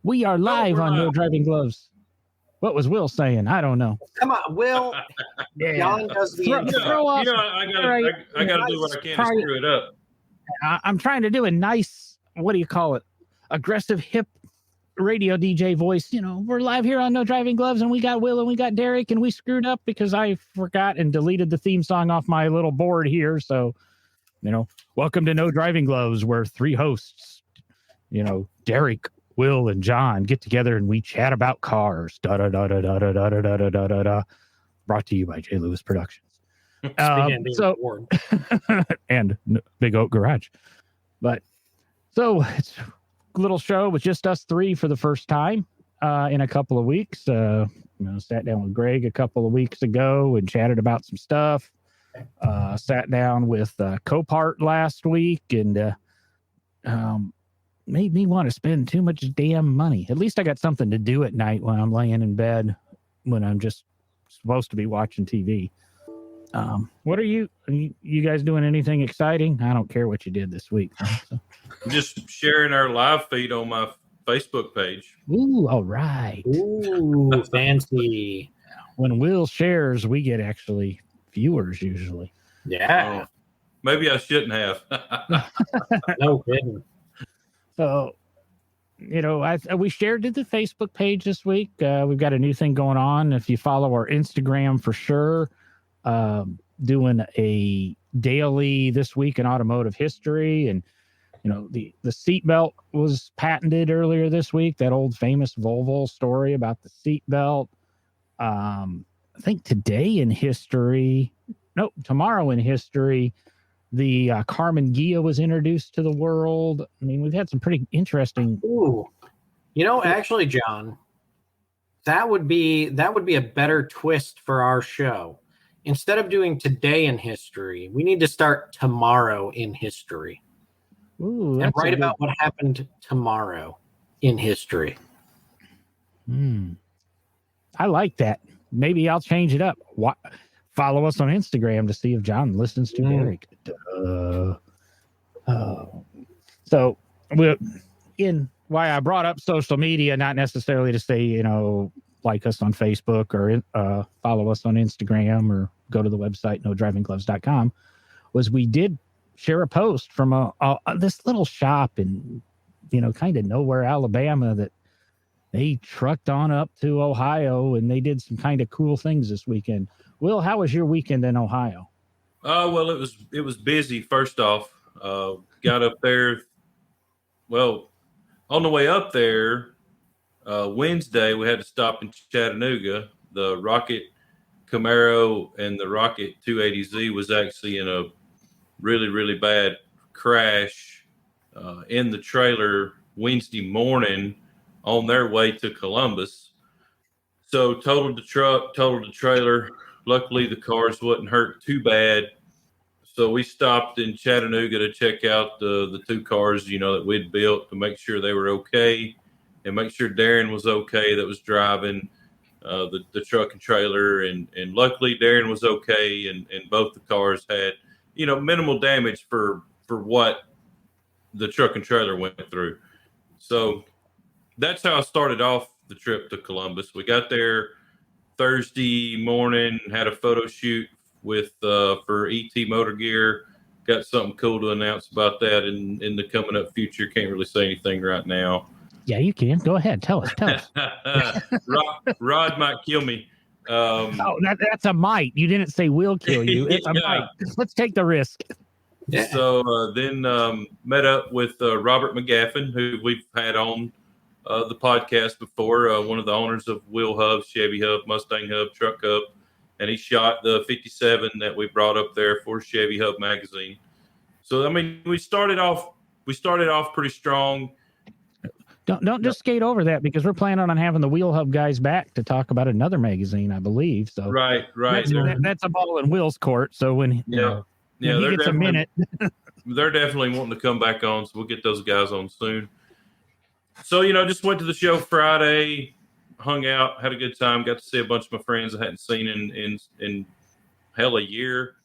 We are live on No Driving Gloves. What was Will saying? I don't know. Come on, Will. Yeah. John does the Throw off. I gotta do what I can to screw it up. I'm trying to do a nice, what do you call it? Aggressive, hip radio DJ voice. You know, we're live here on No Driving Gloves, and we got Will and we got Derek, and we screwed up because I forgot and deleted the theme song off my little board here. So, you know, welcome to No Driving Gloves, where three hosts, you know, Derek, Will, and John get together and we chat about cars. Da da da da da da da da da da da da. Brought to you by J. Lewis Productions. And Big Oak Garage. But so it's a little show with just us three for the first time in a couple of weeks. Sat down with Greg a couple of weeks ago and chatted about some stuff. Sat down with Copart last week and made me want to spend too much damn money. At least I got something to do at night when I'm laying in bed when I'm just supposed to be watching TV. What are you guys doing anything exciting? I don't care what you did this week. So. I'm just sharing our live feed on my Facebook page. Ooh, all right. Ooh, fancy. When Will shares, we get actually viewers usually. Yeah. Maybe I shouldn't have. No kidding. So, you know, we shared to the Facebook page this week. We've got a new thing going on. If you follow our Instagram for sure, doing a daily this week in automotive history. And, you know, the seatbelt was patented earlier this week, that old famous Volvo story about the seatbelt. I think tomorrow in history, the Carmen Ghia was introduced to the world. I mean, we've had some pretty interesting. Ooh, you know, actually, John, that would be a better twist for our show. Instead of doing today in history, we need to start tomorrow in history. Ooh, and write about what happened tomorrow in history. I like that. Maybe I'll change it up. Follow us on Instagram to see if John listens to Derek. So why I brought up social media, not necessarily to say, you know, like us on Facebook or follow us on Instagram or go to the website, nodrivinggloves.com, was we did share a post from this little shop in, you know, kind of nowhere, Alabama, that they trucked on up to Ohio and they did some kind of cool things this weekend. Will, how was your weekend in Ohio? Well, it was busy. First off, got up there. Well, on the way up there, Wednesday we had to stop in Chattanooga. The Rocket Camaro and the Rocket 280Z was actually in a really, really bad crash in the trailer Wednesday morning on their way to Columbus. So totaled the truck, totaled the trailer. Luckily, the cars wasn't hurt too bad. So we stopped in Chattanooga to check out the two cars, you know, that we'd built to make sure they were okay and make sure Darren was okay that was driving the truck and trailer. And luckily, Darren was okay, and both the cars had, you know, minimal damage for what the truck and trailer went through. So that's how I started off the trip to Columbus. We got there Thursday morning, had a photo shoot with for ET Motor Gear. Got something cool to announce about that in the coming up future. Can't really say anything right now. Yeah, you can. Go ahead. Tell us. Rod might kill me. That's a might. You didn't say will kill you. It's a might. Let's take the risk. Yeah. So then met up with Robert McGaffin, who we've had on the podcast before, one of the owners of Wheel Hub, Chevy Hub, Mustang Hub, Truck Hub, and he shot the 57 that we brought up there for Chevy Hub magazine. So I mean, we started off pretty strong. Don't just skate over that, because we're planning on having the Wheel Hub guys back to talk about another magazine, I believe. So right. That's a ball in Will's court. So when he gets a minute, they're definitely wanting to come back on. So we'll get those guys on soon. So, you know, just went to the show Friday, hung out, had a good time, got to see a bunch of my friends I hadn't seen in hell a year.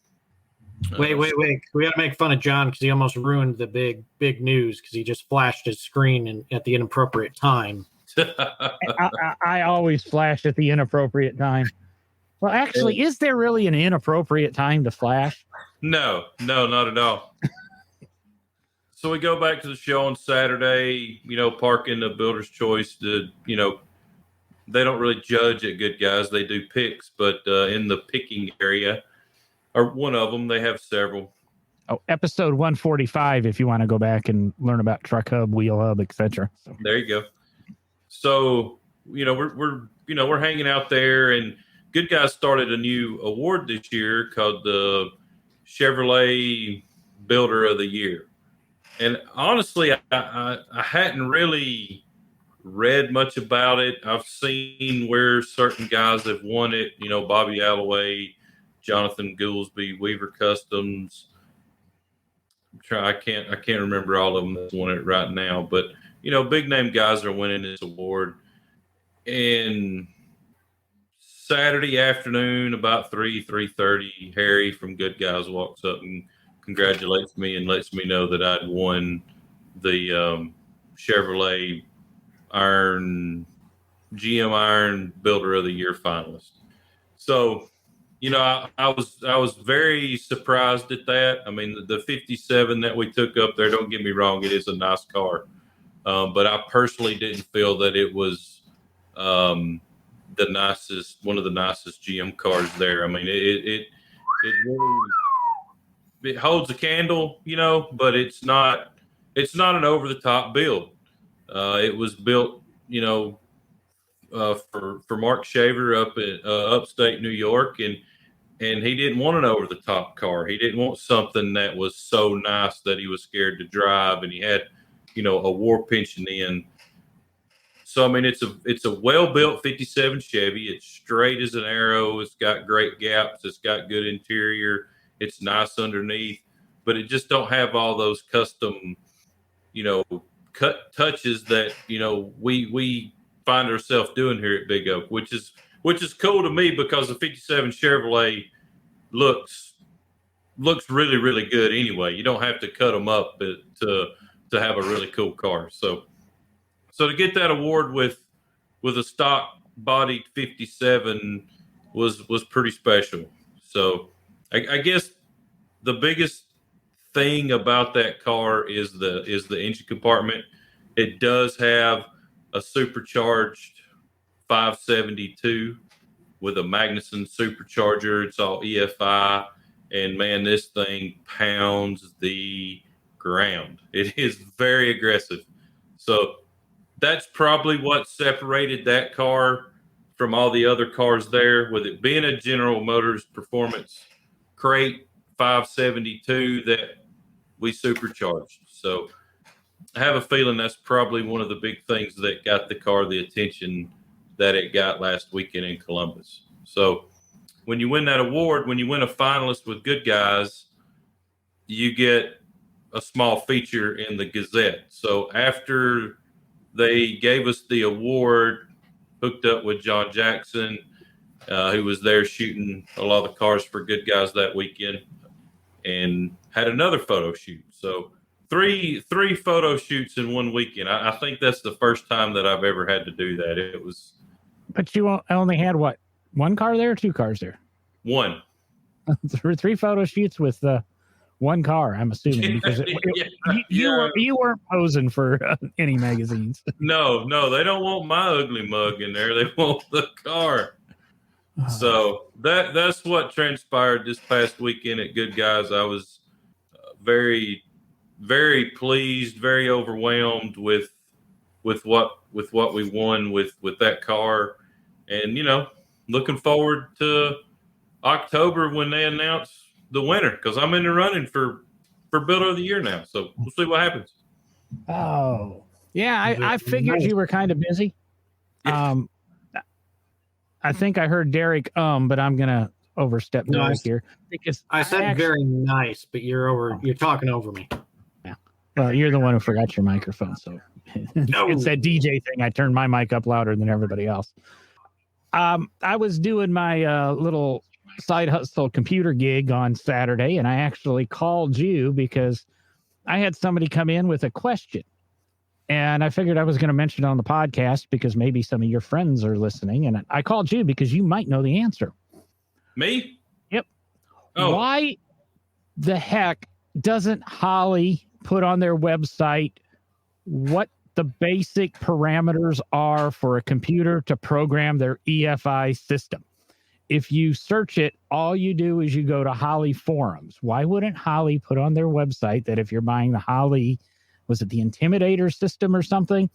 Wait. We got to make fun of John because he almost ruined the big news because he just flashed his screen at the inappropriate time. I always flash at the inappropriate time. Well, actually, is there really an inappropriate time to flash? No, not at all. So we go back to the show on Saturday, park in the Builder's Choice. They don't really judge at Goodguys. They do picks, but in the picking area, or one of them, they have several. Oh, episode 145, if you want to go back and learn about truck hub, wheel hub, etc. So. There you go. So, we're hanging out there, and Goodguys started a new award this year called the Chevrolet Builder of the Year. And honestly, I hadn't really read much about it. I've seen where certain guys have won it, Bobby Alloway, Jonathan Goolsby, Weaver Customs. I can't remember all of them that's won it right now, but big name guys are winning this award. And Saturday afternoon, about 3:30, Harry from Goodguys walks up and congratulates me and lets me know that I'd won the Chevrolet GM Iron Builder of the Year finalist. So, I was very surprised at that. I mean, the 57 that we took up there, don't get me wrong, it is a nice car. But I personally didn't feel that it was one of the nicest GM cars there. I mean, it really, it holds a candle, but it's not an over the top build. It was built, for Mark Shaver up in upstate New York, and he didn't want an over the top car. He didn't want something that was so nice that he was scared to drive, and he had, a war pension in. So I mean, it's a well built 57 Chevy. It's straight as an arrow. It's got great gaps. It's got good interior. It's nice underneath, but it just don't have all those custom, cut touches that we find ourselves doing here at Big Oak, which is cool to me because the 57 Chevrolet looks really, really good anyway. You don't have to cut them up to have a really cool car. So to get that award with a stock bodied 57 was pretty special. So I guess the biggest thing about that car is the engine compartment. It does have a supercharged 572 with a Magnuson supercharger. It's all EFI, and man, this thing pounds the ground. It is very aggressive. So that's probably what separated that car from all the other cars there, with it being a General Motors Performance Crate 572 that we supercharged. So I have a feeling that's probably one of the big things that got the car the attention that it got last weekend in Columbus. So when you win that award, when you win a finalist with Goodguys, you get a small feature in the Gazette. So after they gave us the award, hooked up with John Jackson, who was there shooting a lot of the cars for Goodguys that weekend, and had another photo shoot. So three photo shoots in one weekend. I think that's the first time that I've ever had to do that. It was. But you only had what? One car there or two cars there? One. Three photo shoots with one car, I'm assuming, because you weren't posing for any magazines. No, they don't want my ugly mug in there. They want the car. So that's what transpired this past weekend at Goodguys. I was very, very pleased, very overwhelmed with what we won with that car, and looking forward to October when they announce the winner, because I'm in the running for Builder of the Year now. So we'll see what happens. Oh, yeah. I figured you were kind of busy. I think I heard Derek, but I'm going to overstep Derek here. Because I said very nice, but you're talking over me. Yeah. Well, you're the one who forgot your microphone. So it's that DJ thing. I turned my mic up louder than everybody else. I was doing my little side hustle computer gig on Saturday, and I actually called you because I had somebody come in with a question. And I figured I was going to mention it on the podcast because maybe some of your friends are listening. And I called you because you might know the answer. Me? Yep. Oh. Why the heck doesn't Holly put on their website what the basic parameters are for a computer to program their EFI system? If you search it, all you do is you go to Holly forums. Why wouldn't Holly put on their website that if you're buying the Holly, was it the Intimidator system or something?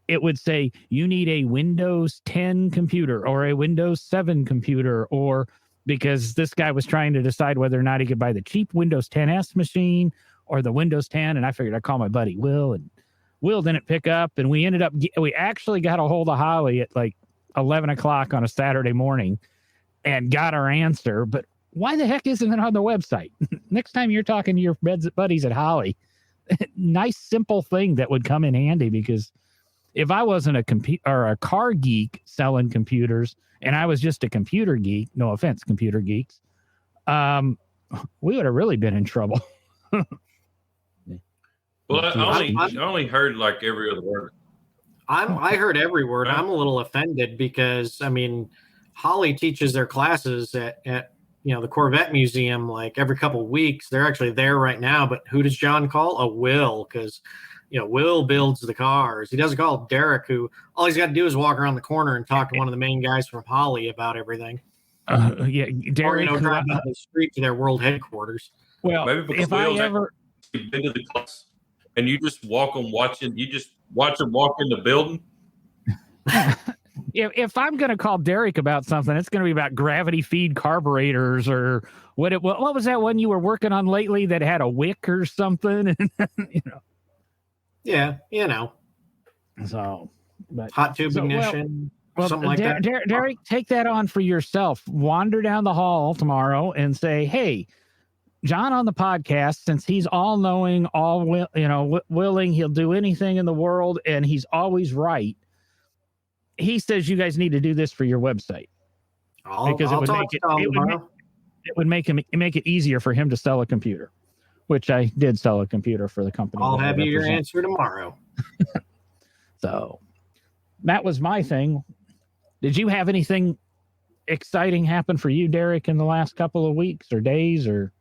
It would say you need a Windows 10 computer or a Windows 7 computer, or because this guy was trying to decide whether or not he could buy the cheap Windows 10S machine or the Windows 10. And I figured I'd call my buddy Will, and Will didn't pick up. And we actually got a hold of Holly at like 11 o'clock on a Saturday morning and got our answer. But why the heck isn't it on the website? Next time you're talking to your buddies at Holly, nice, simple thing that would come in handy, because if I wasn't a car geek selling computers and I was just a computer geek, no offense, computer geeks, we would have really been in trouble. Well, I only heard like every other word. I heard every word. I'm a little offended because, I mean, Holly teaches their classes at the Corvette Museum like every couple of weeks. They're actually there right now. But who does John call? A Will, because Will builds the cars. He doesn't call Derek, who all he's got to do is walk around the corner and talk to one of the main guys from Holly about everything. Derek, or drive down the street to their world headquarters. Well, maybe because if I ever been to the class and you just watch them walk in the building. If I'm going to call Derek about something, it's going to be about gravity feed carburetors, or what was that one you were working on lately that had a wick or something? Yeah, So, but hot tube ignition, something like that. Derek, take that on for yourself. Wander down the hall tomorrow and say, "Hey, John on the podcast, since he's all knowing, willing, he'll do anything in the world, and he's always right. He says you guys need to do this for your website because it would make it easier for him to sell a computer." Which I did sell a computer for the company. I'll have you your answer tomorrow. So that was my thing. Did you have anything exciting happen for you, Derek, in the last couple of weeks or days? Or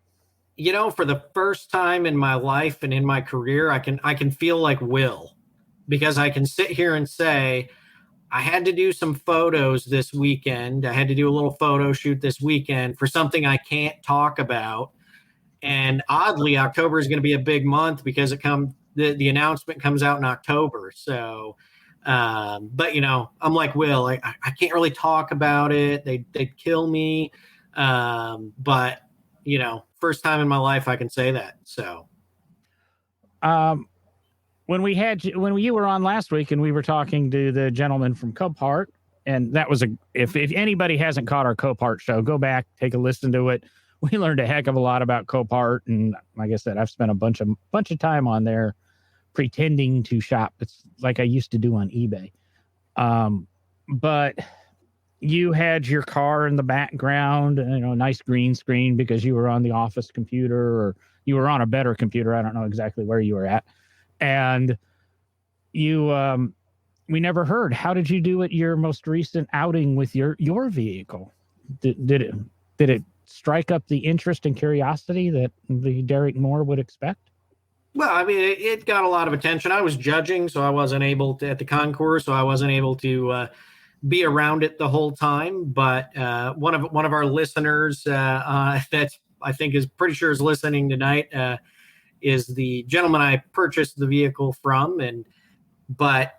for the first time in my life and in my career, I can feel like Will, because I can sit here and say, I had to do some photos this weekend. I had to do a little photo shoot this weekend for something I can't talk about. And oddly, October is going to be a big month because the announcement comes out in October. So, but I'm like Will, I can't really talk about it. They'd kill me. But first time in my life I can say that. So, when you were on last week and we were talking to the gentleman from Copart, and that was if anybody hasn't caught our Copart show, go back, take a listen to it. We learned a heck of a lot about Copart, and like I said, I've spent a bunch of time on there pretending to shop. It's like I used to do on eBay. But you had your car in the background, nice green screen because you were on the office computer, or you were on a better computer. I don't know exactly where you were at. And you, we never heard. How did you do at your most recent outing with your vehicle? Did it strike up the interest and curiosity that the Derek Moore would expect? Well, I mean, it got a lot of attention. I was judging, so I wasn't able to at the concourse, so I wasn't able to be around it the whole time. But one of our listeners that I think is pretty sure is listening tonight is the gentleman I purchased the vehicle from, but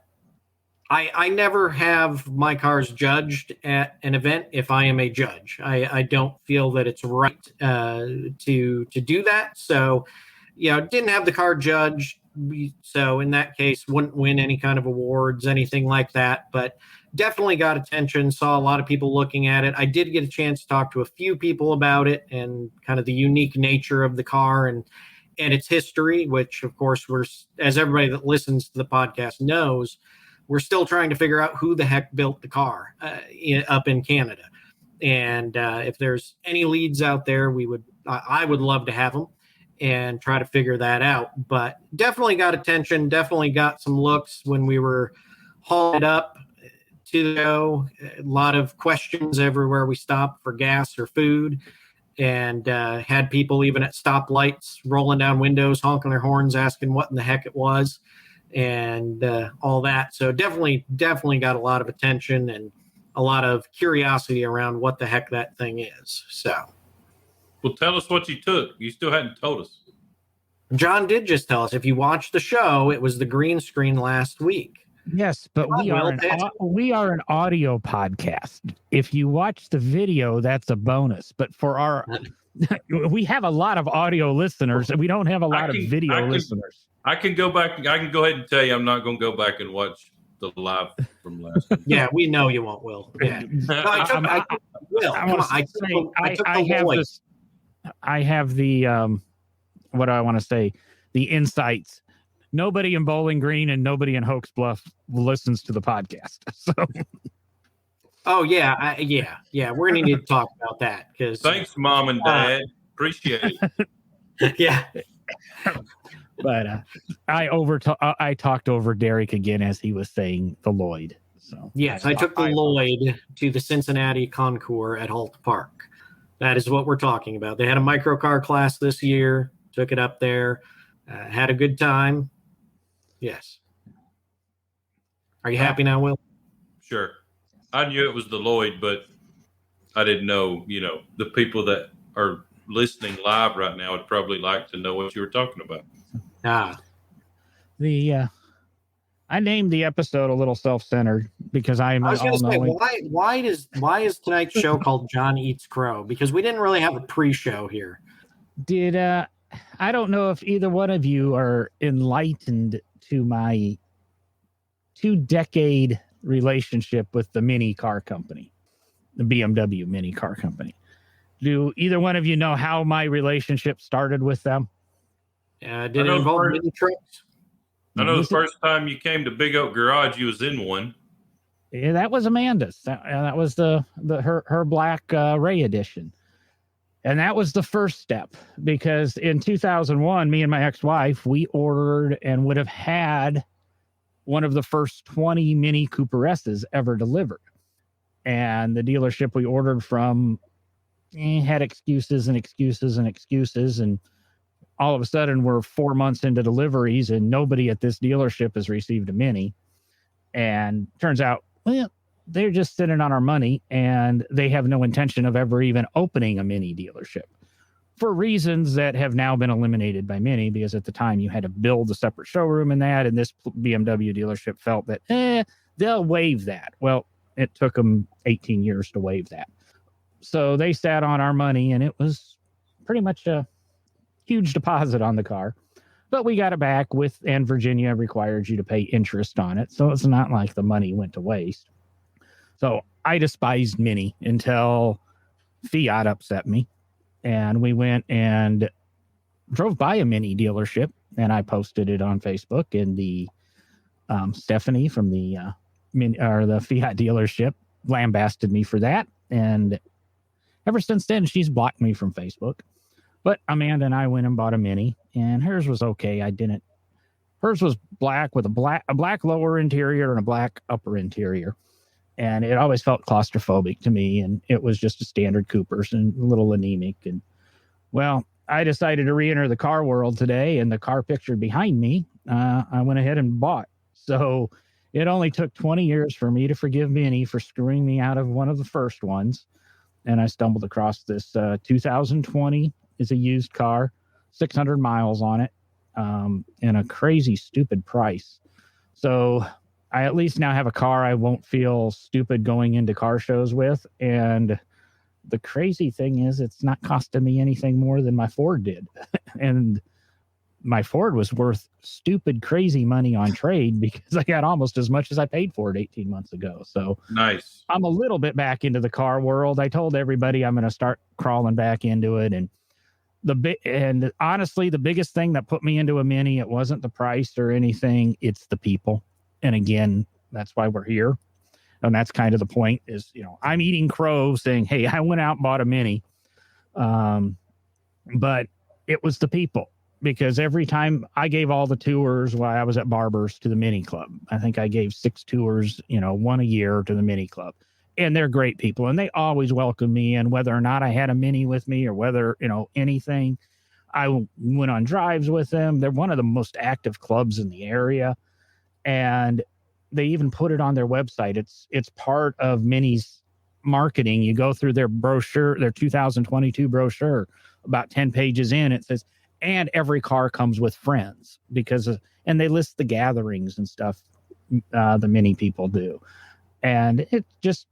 I never have my cars judged at an event if I am a judge. I don't feel that it's right to do that. So, didn't have the car judged. So in that case, wouldn't win any kind of awards, anything like that. But definitely got attention, saw a lot of people looking at it. I did get a chance to talk to a few people about it and kind of the unique nature of the car and its history, which, of course, as everybody that listens to the podcast knows, we're still trying to figure out who the heck built the car up in Canada. And if there's any leads out there, I would love to have them. and try to figure that out. But definitely got attention, definitely got some looks when we were hauled up to the show. A lot of questions everywhere we stopped for gas or food, and had people even at stoplights rolling down windows, honking their horns, asking what in the heck it was, and all that. So definitely got a lot of attention and a lot of curiosity around what the heck that thing is. So, well, tell us what you took. You still hadn't told us. John did just tell us. If you watched the show, it was the green screen last week. Yes, but we are an audio podcast. If you watch the video, that's a bonus. But for our, we have a lot of audio listeners, and we don't have a lot of video listeners. I can go back. I can go ahead and tell you, I'm not going to go back and watch the live from last week. Yeah, we know you won't, Will. Yeah, I have the what do I want to say? The insights. Nobody in Bowling Green and nobody in Hoax Bluff listens to the podcast. So, oh yeah, we're gonna need to talk about that because thanks, Mom and Dad, appreciate it. Yeah, but I talked over Derek again as he was saying the Lloyd. So yes, I took the Lloyd to the Cincinnati Concours at Holt Park. That is what we're talking about. They had a microcar class this year. Took it up there, had a good time. Yes. Are you happy now, Will? Sure. I knew it was the Lloyd, but I didn't know, the people that are listening live right now would probably like to know what you were talking about. I named the episode a little self-centered because I was going to say, why is tonight's show called John Eats Crow? Because we didn't really have a pre-show here. I don't know if either one of you are enlightened to my 2-decade relationship with the mini car company, the BMW mini car company. Do either one of you know how my relationship started with them? Did it involve mini trucks? I know the first time you came to Big Oak Garage, you was in one. Yeah, that was Amanda's. That was her black Ray edition. And that was the first step, because in 2001, me and my ex-wife, we ordered and would have had one of the first 20 Mini Cooper S's ever delivered. And the dealership we ordered from had excuses. And all of a sudden, we're 4 months into deliveries and nobody at this dealership has received a Mini. And turns out, well, they're just sitting on our money and they have no intention of ever even opening a Mini dealership for reasons that have now been eliminated by Mini, because at the time you had to build a separate showroom and this BMW dealership felt that they'll waive that. Well, it took them 18 years to waive that. So they sat on our money and it was pretty much a huge deposit on the car, but we got it back and Virginia required you to pay interest on it. So it's not like the money went to waste. So I despised Mini until Fiat upset me. And we went and drove by a Mini dealership. And I posted it on Facebook. And the Stephanie from the Fiat dealership lambasted me for that. And ever since then, she's blocked me from Facebook. But Amanda and I went and bought a Mini. And hers was okay. Hers was black with a black lower interior and a black upper interior. And it always felt claustrophobic to me. And it was just a standard Cooper's and a little anemic. And well, I decided to re-enter the car world today. And the car pictured behind me, I went ahead and bought. So it only took 20 years for me to forgive Mini for screwing me out of one of the first ones. And I stumbled across this 2020 is a used car, 600 miles on it, and a crazy, stupid price. So I at least now have a car I won't feel stupid going into car shows with. And the crazy thing is it's not costing me anything more than my Ford did. And my Ford was worth stupid, crazy money on trade because I got almost as much as I paid for it 18 months ago. So nice. I'm a little bit back into the car world. I told everybody I'm going to start crawling back into it. And honestly, the biggest thing that put me into a Mini, it wasn't the price or anything. It's the people. And again, that's why we're here. And that's kind of the point is, I'm eating crow saying, hey, I went out and bought a Mini. But it was the people. because every time I gave all the tours while I was at Barber's to the mini club. I think I gave 6 tours, one a year to the mini club. And they're great people, and they always welcome me. And whether or not I had a mini with me or whether, anything, I went on drives with them. They're one of the most active clubs in the area. And they even put it on their website. It's part of Mini's marketing. You go through their brochure, their 2022 brochure, about 10 pages in, it says, and every car comes with friends and they list the gatherings and stuff the Mini people do. And it just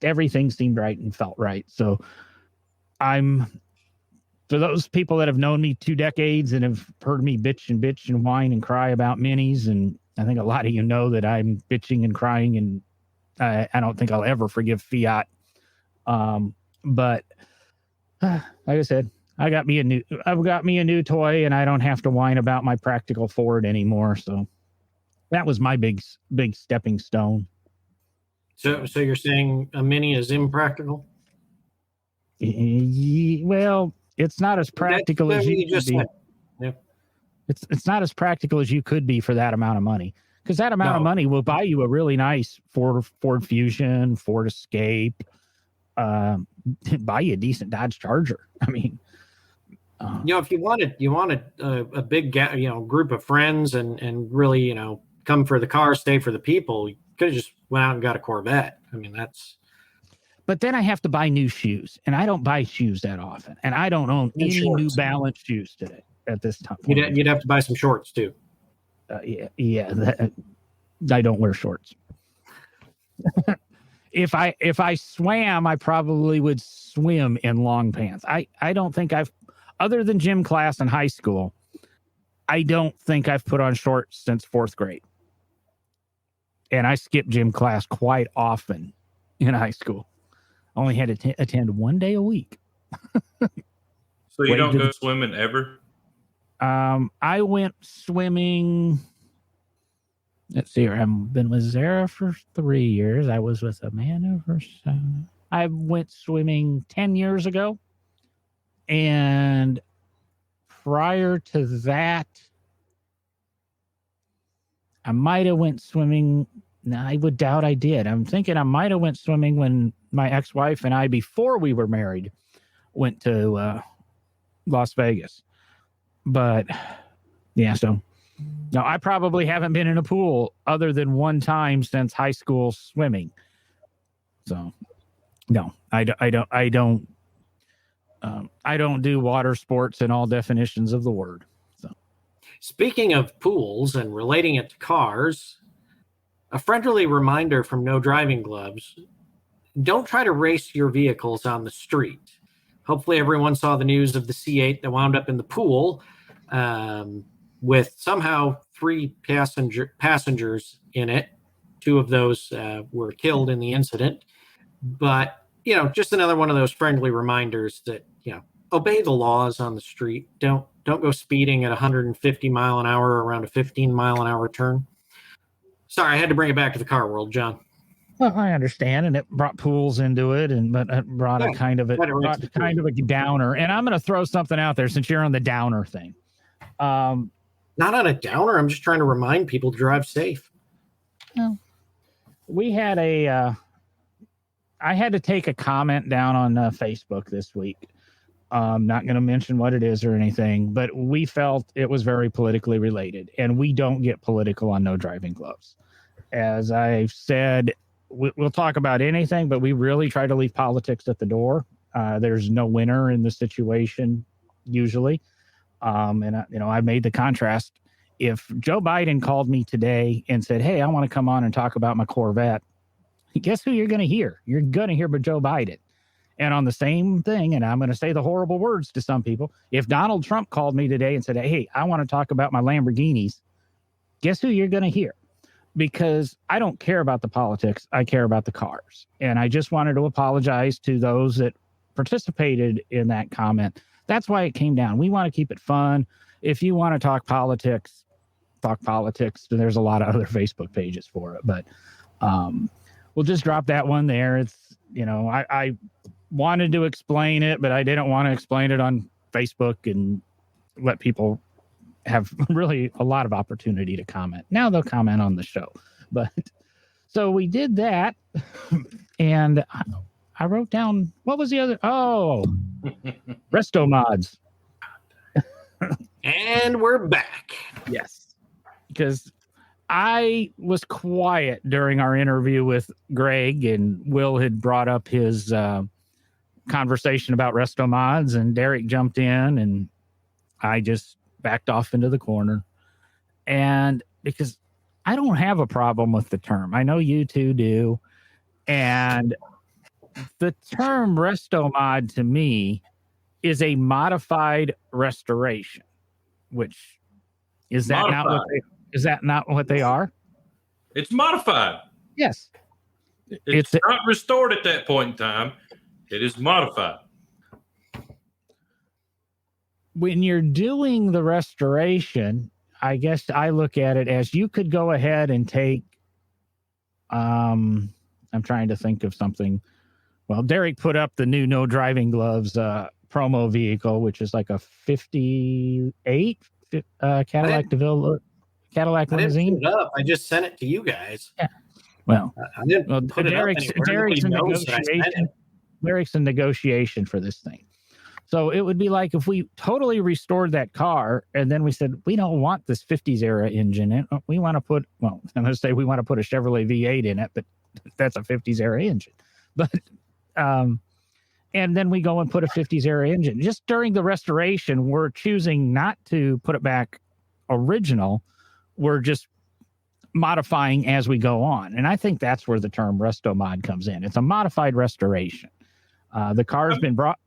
everything seemed right and felt right. So for those people that have known me 2 decades and have heard me bitch and whine and cry about minis, and I think a lot of you know that I'm bitching and crying, and I don't think I'll ever forgive Fiat. But like I said, I've got me a new toy, and I don't have to whine about my practical Ford anymore. So that was my big stepping stone. So you're saying a Mini is impractical? Well, it's not as practical as you just said. Yeah. It's not as practical as you could be for that amount of money, because that amount of money will buy you a really nice Ford Fusion, Ford Escape, buy you a decent Dodge Charger. I mean, if you wanted a big group of friends and really come for the car, stay for the people, you could have just went out and got a Corvette. I mean, that's. But then I have to buy new shoes, and I don't buy shoes that often, and I don't own any New Balance shoes today at this time. You'd have to buy some shorts too. I don't wear shorts. If I swam, I probably would swim in long pants. I don't think other than gym class in high school, I don't think I've put on shorts since 4th grade. And I skipped gym class quite often in high school. Only had to attend 1 day a week. So you don't go swimming ever? I went swimming. Let's see. I've been with Zara for 3 years. I was with Amanda for 7. I went swimming 10 years ago. And prior to that, I might have went swimming. No, I would doubt I did. I'm thinking I might have went swimming when my ex-wife and I, before we were married, went to Las Vegas. But yeah, so no, I probably haven't been in a pool other than one time since high school swimming. So no, I don't do water sports in all definitions of the word. So, speaking of pools and relating it to cars, a friendly reminder from No Driving Gloves: don't try to race your vehicles on the street. Hopefully everyone saw the news of the C8 that wound up in the pool with somehow 3 passengers in it. 2 of those were killed in the incident. But, just another one of those friendly reminders that, obey the laws on the street. Don't go speeding at 150 mile an hour around a 15 mile an hour turn. Sorry, I had to bring it back to the car world, John. Well, I understand, and it brought pools into it, but it brought a kind of a downer. And I'm going to throw something out there since you're on the downer thing. Not on a downer. I'm just trying to remind people to drive safe. Well, we had I had to take a comment down on Facebook this week. I'm not going to mention what it is or anything, but we felt it was very politically related, and we don't get political on No Driving Gloves. As I've said, we'll talk about anything, but we really try to leave politics at the door. There's no winner in the situation usually. And I made the contrast. If Joe Biden called me today and said, "Hey, I want to come on and talk about my Corvette," guess who you're going to hear? You're going to hear but Joe Biden. And on the same thing, and I'm going to say the horrible words to some people, if Donald Trump called me today and said, "Hey, I want to talk about my Lamborghinis," guess who you're going to hear? Because I don't care about the politics. I care about the cars. And I just wanted to apologize to those that participated in that comment. That's why it came down. We want to keep it fun. If you want to talk politics, talk politics. There's a lot of other Facebook pages for it, but we'll just drop that one there. It's, I wanted to explain it, but I didn't want to explain it on Facebook and let people have really a lot of opportunity to comment. Now they'll comment on the show. But so we did that. And I wrote down, what was the other? Oh, Restomods. And we're back. Yes. Because I was quiet during our interview with Greg, and Will had brought up his conversation about Restomods, and Derek jumped in, and I just backed off into the corner. And because I don't have a problem with the term, I know you two do. And the term Restomod to me is a modified restoration, which is that Modified. not what they is that not what they are? It's modified. Yes. It's not restored at that point in time. It is modified. When you're doing the restoration, I guess I look at it as you could go ahead and take I'm trying to think of something. Well, Derek put up the new No Driving Gloves promo vehicle, which is like a 58 Cadillac DeVille Cadillac limousine. I didn't put it up. I just sent it to you guys. Yeah. Well, I didn't put Derek's in negotiation. Derek's in negotiation for this thing. So it would be like if we totally restored that car and then we said, we don't want this 50s era engine in. We want to put, well, I'm going to say we want to put a Chevrolet V8 in it, but that's a 50s era engine. But, and then we go and put a 50s era engine. Just during the restoration, we're choosing not to put it back original. We're just modifying as we go on. And I think that's where the term Restomod comes in. It's a modified restoration. The car's been brought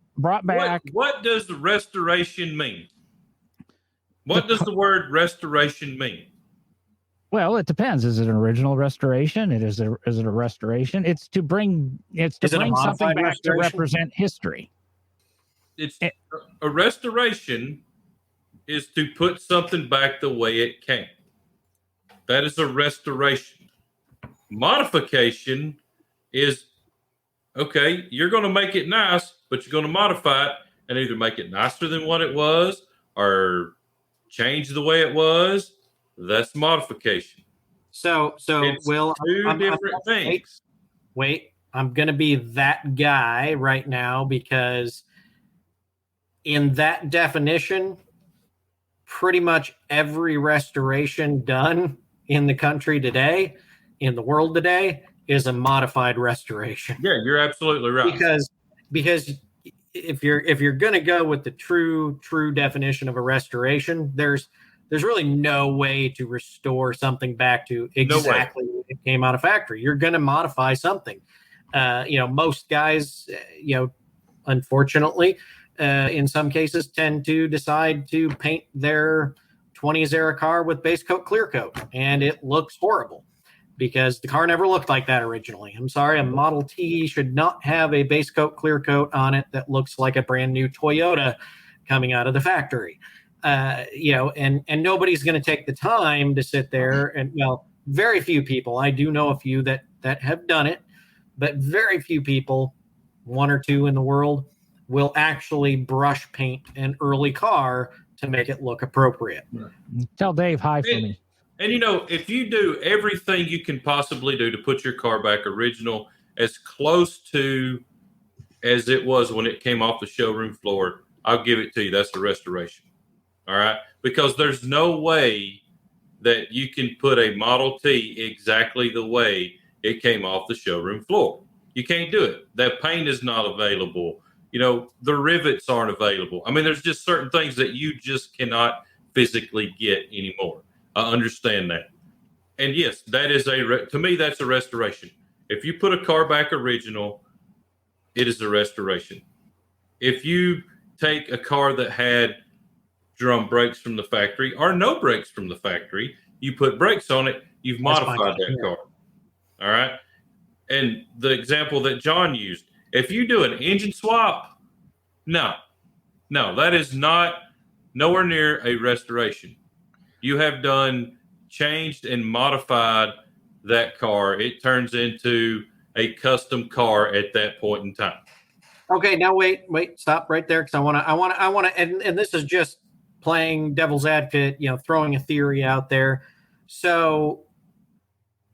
back. What does the restoration mean? What does the word restoration mean? Well, it depends. Is it an original restoration? Is it a restoration? It's to bring something back to represent history. A restoration is to put something back the way it came. That is a restoration. Modification is, okay, you're going to make it nice, but you're going to modify it and either make it nicer than what it was or change the way it was. That's modification. So it's Will, two different things. Wait, I'm going to be that guy right now because in that definition, pretty much every restoration done in the country today, in the world today, is a modified restoration. Yeah, you're absolutely right. Because if you're going to go with the true definition of a restoration, there's really no way to restore something back to exactly when it came out of factory. You're going to modify something. Most guys, unfortunately, in some cases tend to decide to paint their 20s era car with base coat clear coat, and it looks horrible because the car never looked like that originally. I'm sorry, a Model T should not have a base coat clear coat on it that looks like a brand new Toyota coming out of the factory. And nobody's going to take the time to sit there and, well, very few people. I do know a few that have done it, but very few people, one or two in the world, will actually brush paint an early car to make it look appropriate. Tell Dave hi for me. And if you do everything you can possibly do to put your car back original, as close to as it was when it came off the showroom floor, I'll give it to you. That's a restoration. All right. Because there's no way that you can put a Model T exactly the way it came off the showroom floor. You can't do it. That paint is not available. The rivets aren't available. I mean, there's just certain things that you just cannot physically get anymore. I understand that. And yes, that is to me, that's a restoration. If you put a car back original, it is a restoration. If you take a car that had drum brakes from the factory or no brakes from the factory, you put brakes on it, you've modified that car. All right. And the example that John used, if you do an engine swap, no, that is nowhere near a restoration. You have changed and modified that car. It turns into a custom car at that point in time. Okay, now wait, stop right there because I want to, and this is just playing devil's advocate, throwing a theory out there. So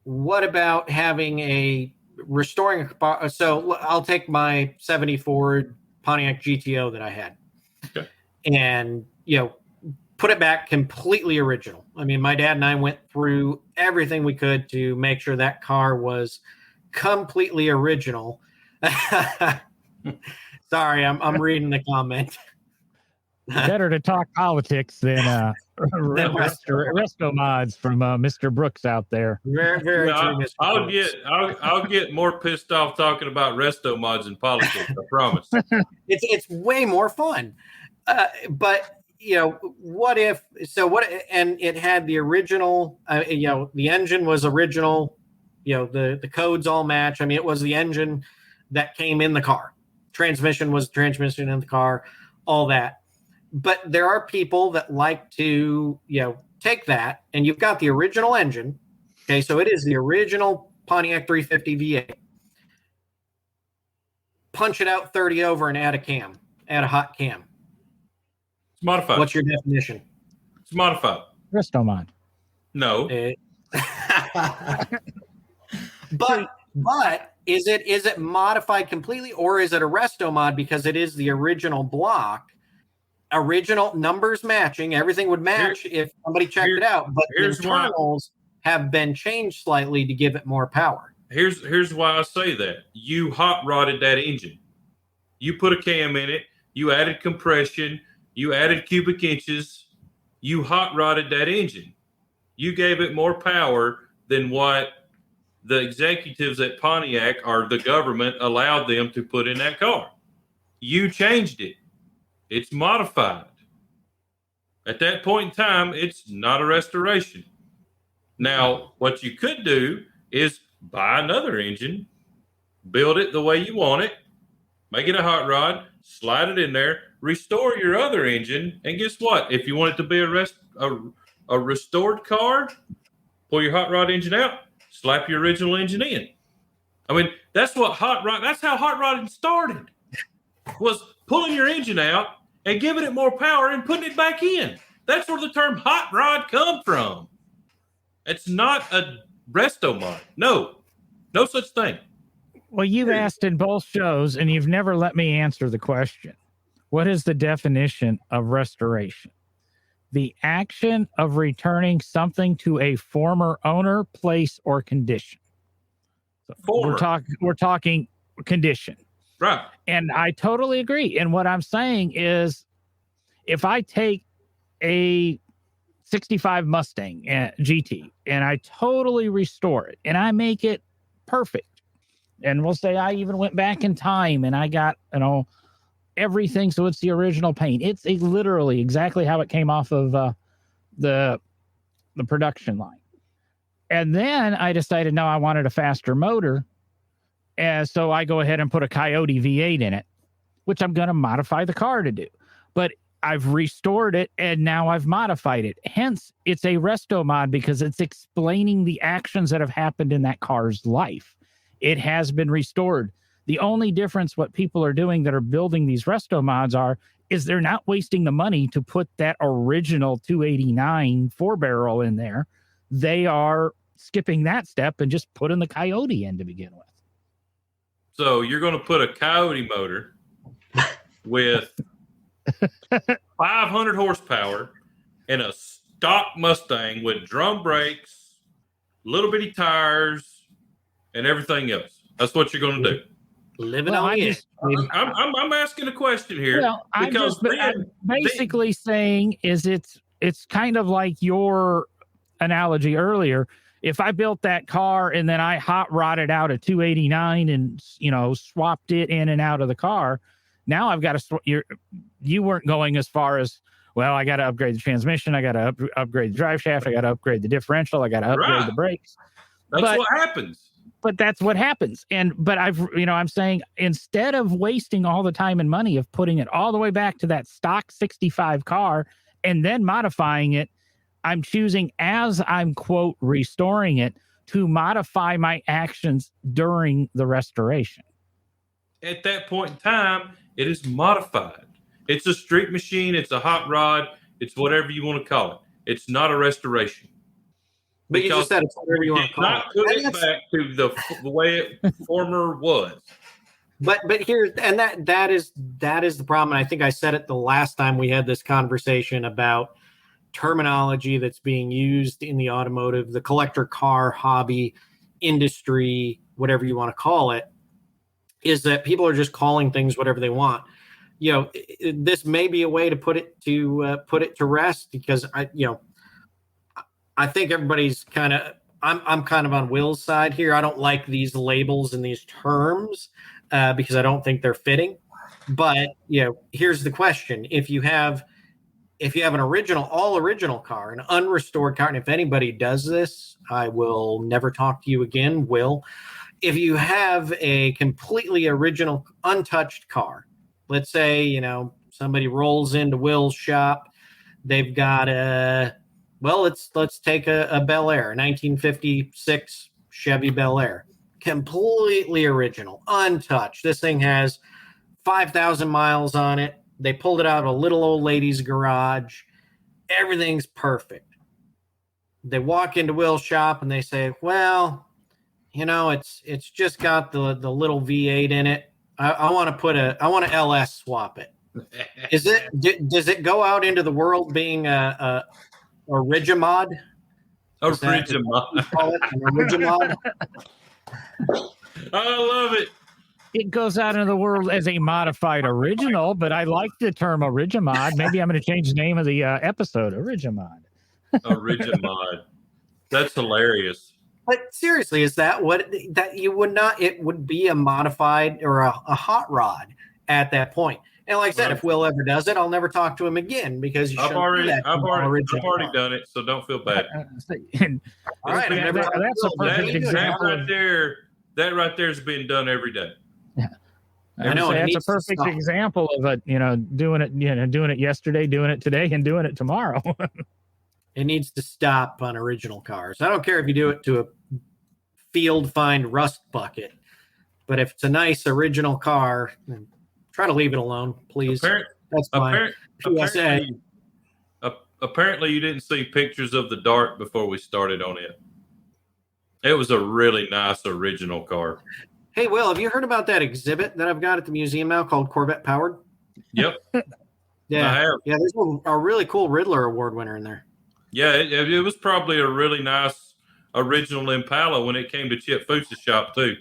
what about having restoring a, so I'll take my 74 Pontiac GTO that I had. Okay. And, put it back completely original. I mean, my dad and I went through everything we could to make sure that car was completely original. Sorry, I'm reading the comment. Better to talk politics than Restomods from Mr. Brooks out there. Very, very true, Mr. I'll get more pissed off talking about Restomods in politics. I promise. It's way more fun. But what if? So what? And it had the original. The engine was original. The codes all match. I mean, it was the engine that came in the car. Transmission was the transmission in the car. All that. But there are people that like to, take that, and you've got the original engine. Okay, so it is the original Pontiac 350 V8. Punch it out 30 over and add a hot cam. It's modified. What's your definition? It's modified. Restomod. No. But is it modified completely, or is it a Restomod because it is the original block? Original numbers matching, everything would match if somebody checked it out, but the internals have been changed slightly to give it more power. Here's why I say that. You hot rodded that engine. You put a cam in it, you added compression, you added cubic inches, you hot rodded that engine. You gave it more power than what the executives at Pontiac or the government allowed them to put in that car. You changed it. It's modified. At that point in time, it's not a restoration. Now, what you could do is buy another engine, build it the way you want it, make it a hot rod, slide it in there, restore your other engine, and guess what? If you want it to be a restored car, pull your hot rod engine out, slap your original engine in. I mean, that's how hot rodding started, was pulling your engine out and giving it more power and putting it back in. That's where the term hot rod come from. It's not a Restomod. No such thing. Well, you've asked in both shows, and you've never let me answer the question. What is the definition of restoration? The action of returning something to a former owner, place, or condition. So we're talking condition. Right. And I totally agree. And what I'm saying is, if I take a 65 Mustang GT and I totally restore it and I make it perfect, and we'll say I even went back in time and I got, everything. So it's the original paint. It's literally exactly how it came off of the production line. And then I decided, no, I wanted a faster motor. And so I go ahead and put a Coyote V8 in it, which I'm going to modify the car to do. But I've restored it and now I've modified it. Hence, it's a Restomod because it's explaining the actions that have happened in that car's life. It has been restored. The only difference what people are doing that are building these Restomods is they're not wasting the money to put that original 289 4-barrel in there. They are skipping that step and just putting the Coyote in to begin with. So you're going to put a Coyote motor with 500 horsepower in a stock Mustang with drum brakes, little bitty tires, and everything else. That's what you're going to do. Living on the edge. I'm asking a question here. Well, I'm basically saying is it's kind of like your analogy earlier. If I built that car and then I hot rodded out a 289 and swapped it in and out of the car, now I've got to. You weren't going as far as, well, I got to upgrade the transmission, I got to upgrade the drive shaft, I got to upgrade the differential, I got to upgrade the brakes. That's what happens. But that's what happens. But I'm saying instead of wasting all the time and money of putting it all the way back to that stock 65 car and then modifying it, I'm choosing, as I'm, quote, restoring it, to modify my actions during the restoration. At that point in time, it is modified. It's a street machine. It's a hot rod. It's whatever you want to call it. It's not a restoration. But you just said it's whatever you want to call it. Not put it back to the way it former was. But here, and that is the problem. And I think I said it the last time we had this conversation about terminology that's being used in the automotive, the collector car hobby industry, whatever you want to call it, is that people are just calling things whatever they want. This may be a way to put it to rest, because I think everybody's I'm kind of on Will's side here. I don't like these labels and these terms because I don't think they're fitting. But here's the question: if you have an all original car, an unrestored car, and if anybody does this, I will never talk to you again, Will. If you have a completely original, untouched car, let's say, somebody rolls into Will's shop, they've got let's take a Bel Air, 1956 Chevy Bel Air, completely original, untouched. This thing has 5,000 miles on it. They pulled it out of a little old lady's garage. Everything's perfect. They walk into Will's shop and they say, well, it's just got the little V8 in it. I want to LS swap it. Does it go out into the world being a Origimod? A Origimod. Call it an Origimod? I love it. It goes out into the world as a modified original, but I like the term Origimod. Maybe I'm going to change the name of the episode, Origimod. Origimod. That's hilarious. But seriously, is that you would not? It would be a modified or a hot rod at that point. And like I said, if Will ever does it, I'll never talk to him again, because I've already done it, so don't feel bad. All right, that's a perfect example. That right there is being done every day. Yeah. I know that's a perfect example of it. Doing it yesterday, doing it today, and doing it tomorrow. It needs to stop on original cars. I don't care if you do it to a field find rust bucket, but if it's a nice original car, then try to leave it alone, please. That's fine. Apparently, you didn't see pictures of the Dart before we started on it. It was a really nice original car. Hey, Will, have you heard about that exhibit that I've got at the museum now called Corvette Powered? Yep. Yeah. I have. Yeah, there's a really cool Riddler Award winner in there. Yeah, it was probably a really nice original Impala when it came to Chip Fuchs' shop, too.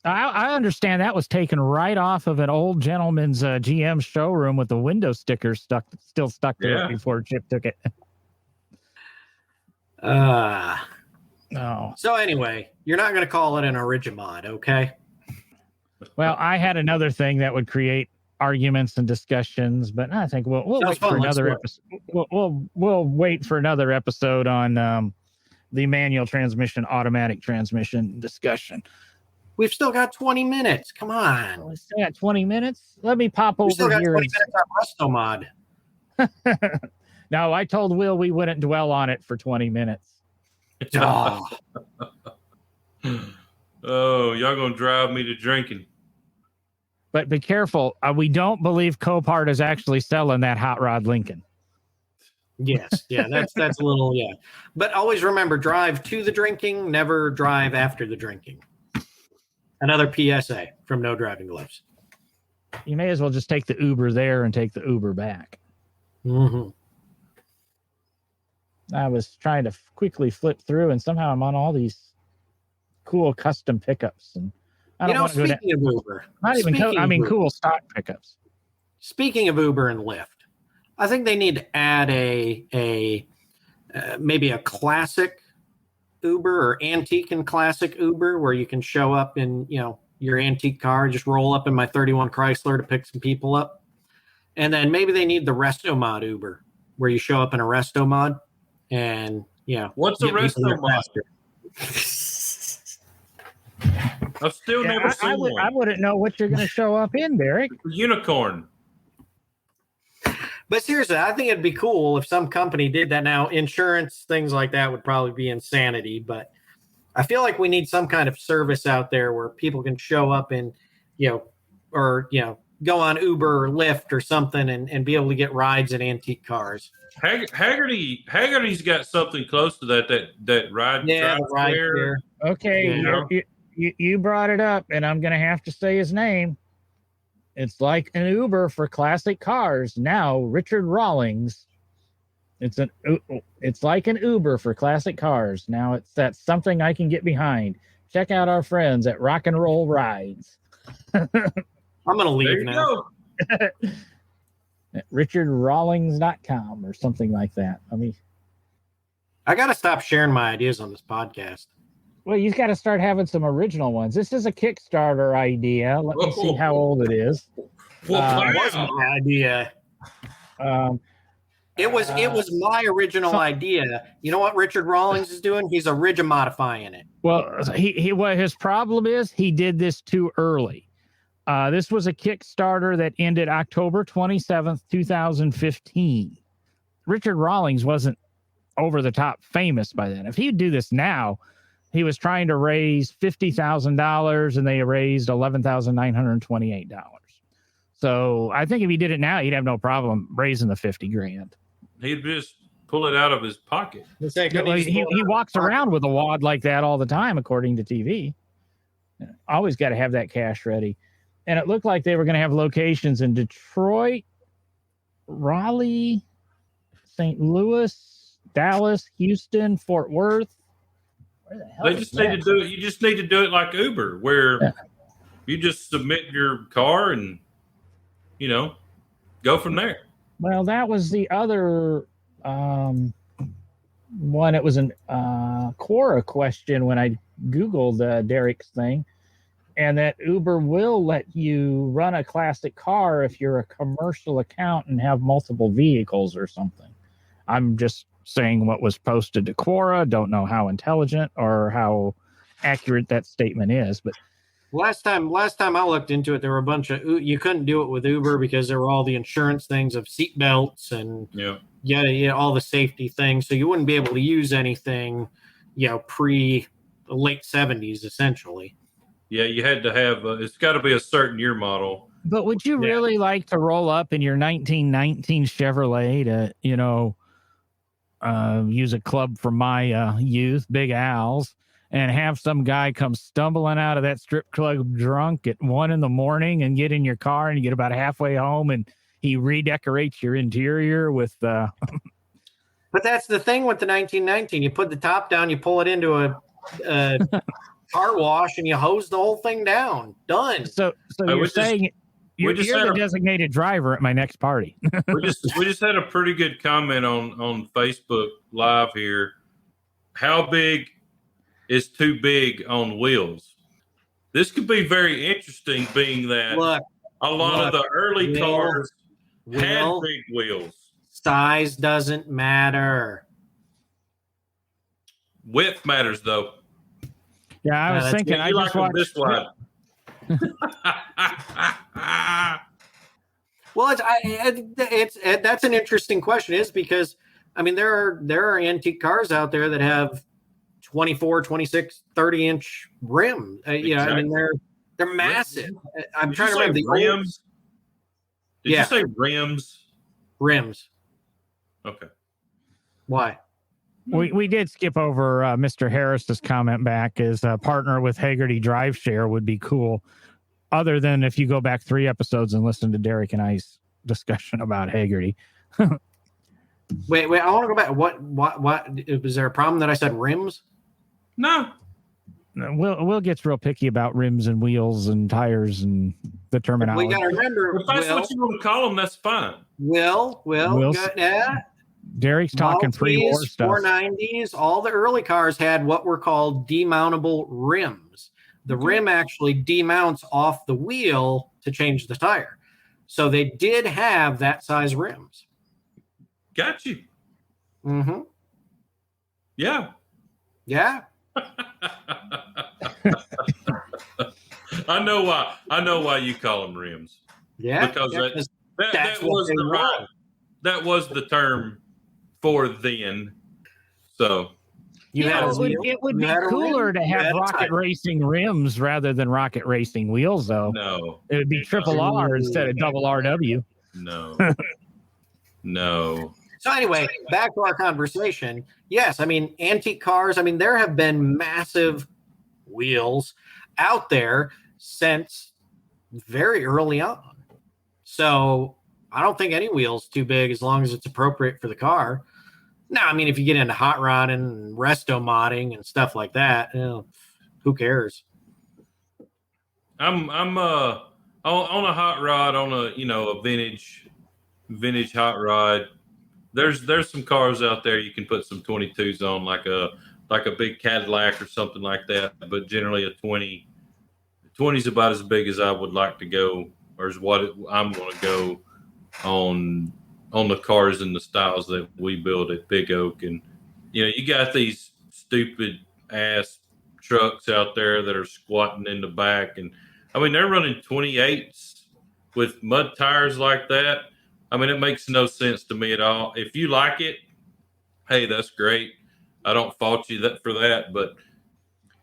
I understand that was taken right off of an old gentleman's GM showroom with the window stickers still stuck to it before Chip took it. No. So anyway, you're not going to call it an Origimod, okay? Well, I had another thing that would create arguments and discussions, but I think we'll wait for another episode. We'll wait for another episode on the manual transmission, automatic transmission discussion. We've still got 20 minutes. Come on. We still got 20 minutes. Let me pop over we still got here. 20 minutes on Restomod. No, I told Will we wouldn't dwell on it for 20 minutes. Oh, y'all gonna drive me to drinking. But be careful. We don't believe Copart is actually selling that hot rod Lincoln. Yes, yeah, that's a little, yeah. But always remember, drive to the drinking, never drive after the drinking. Another PSA from No Driving Gloves. You may as well just take the Uber there and take the Uber back. Mm-hmm. I was trying to quickly flip through, and somehow I'm on all these cool custom pickups. And I don't want to go to Uber. Not even cool stock pickups. Speaking of Uber and Lyft, I think they need to add a maybe a classic Uber or antique and classic Uber, where you can show up in your antique car, just roll up in my 31 Chrysler to pick some people up, and then maybe they need the Restomod Uber, where you show up in a Restomod. And what's a Restomod? I've still never seen one. I wouldn't know what you're going to show up in, Derek. Unicorn. But seriously, I think it'd be cool if some company did that. Now, insurance, things like that would probably be insanity, but I feel like we need some kind of service out there where people can show up in, go on Uber or Lyft or something and be able to get rides in antique cars. Haggerty's got something close to that ride. Yeah, the ride share. share. Okay, you brought it up, and I'm going to have to say his name. It's like an Uber for classic cars. Now, Richard Rawlings. It's like an Uber for classic cars. Now, that's something I can get behind. Check out our friends at Rock and Roll Rides. I'm going to leave now. RichardRawlings.com or something like that. I got to stop sharing my ideas on this podcast. Well, you've got to start having some original ones. This is a Kickstarter idea. Let me see how old it is. It was my idea. It was my original idea. You know what Richard Rawlings is doing? He's modifying it. Well, what his problem is, he did this too early. This was a Kickstarter that ended October 27th, 2015. Richard Rawlings wasn't over the top famous by then. If he'd do this now, he was trying to raise $50,000 and they raised $11,928. So I think if he did it now, he'd have no problem raising the $50,000. He'd just pull it out of his pocket. He walks around with a wad like that all the time, according to TV. Always got to have that cash ready. And it looked like they were going to have locations in Detroit, Raleigh, St. Louis, Dallas, Houston, Fort Worth. Where the hell They just need to do it. You just need to do it like Uber, where you just submit your car and, go from there. Well, that was the other one. It was an Quora question when I Googled Derek's thing. And that Uber will let you run a classic car if you're a commercial account and have multiple vehicles or something. I'm just saying what was posted to Quora. Don't know how intelligent or how accurate that statement is. But last time I looked into it, there were a bunch of you couldn't do it with Uber because there were all the insurance things of seat belts and all the safety things. So you wouldn't be able to use anything, pre the late 70s, essentially. Yeah, you had to have, it's got to be a certain year model. But would you really like to roll up in your 1919 Chevrolet to, use a club from my youth, Big Al's, and have some guy come stumbling out of that strip club drunk at 1 a.m. and get in your car and you get about halfway home and he redecorates your interior with... But that's the thing with the 1919. You put the top down, you pull it into a car wash and you hose the whole thing down. Done. So you're saying you're the designated driver at my next party. we just had a pretty good comment on Facebook Live here. How big is too big on wheels? This could be very interesting, being that a lot of the early cars had big wheels. Size doesn't matter. Width matters, though. Yeah, I was thinking. I just watched this one. Well, that's an interesting question. Is because there are antique cars out there that have 24, 26, 30-inch rims. Exactly. They're massive. I'm Did trying to remember the rims. Did you say rims? Rims. Okay. Why? We did skip over Mr. Harris's comment back. As a partner with Haggerty Drive Share would be cool. Other than if you go back 3 episodes and listen to Derek and I's discussion about Haggerty. Wait, I want to go back. What was there a problem that I said rims? No. Will gets real picky about rims and wheels and tires and the terminology. We got to remember. If that's what you want to call them, that's fine. Derek's talking pre-war stuff. 490s, all the early cars had what were called demountable rims. The rim actually demounts off the wheel to change the tire. So they did have that size rims. Got you. Mm-hmm. Yeah. Yeah. I know why you call them rims. Yeah. Because that was the term for then. So You had a wheel. It would You be had a cooler rim. to You have had a rocket tire. racing rims rather than rocket racing wheels, though. No. It would be triple R instead of double RW. No. No. So anyway, back to our conversation. Yes, I mean, antique cars, I mean, there have been massive wheels out there since very early on. So I don't think any wheel's too big as long as it's appropriate for the car. Now, I mean, if you get into hot rodding and resto-modding and stuff like that, who cares? I'm on a hot rod, on a vintage hot rod. There's some cars out there you can put some 22s on, like a big Cadillac or something like that. But generally, a 20 is about as big as I would like to go, or is what I'm going to go on the cars and the styles that we build at Big Oak. And you got these stupid ass trucks out there that are squatting in the back, and I mean they're running 28s with mud tires like that. I mean, it makes no sense to me at all. If you like it, hey, that's great. I don't fault you for that, but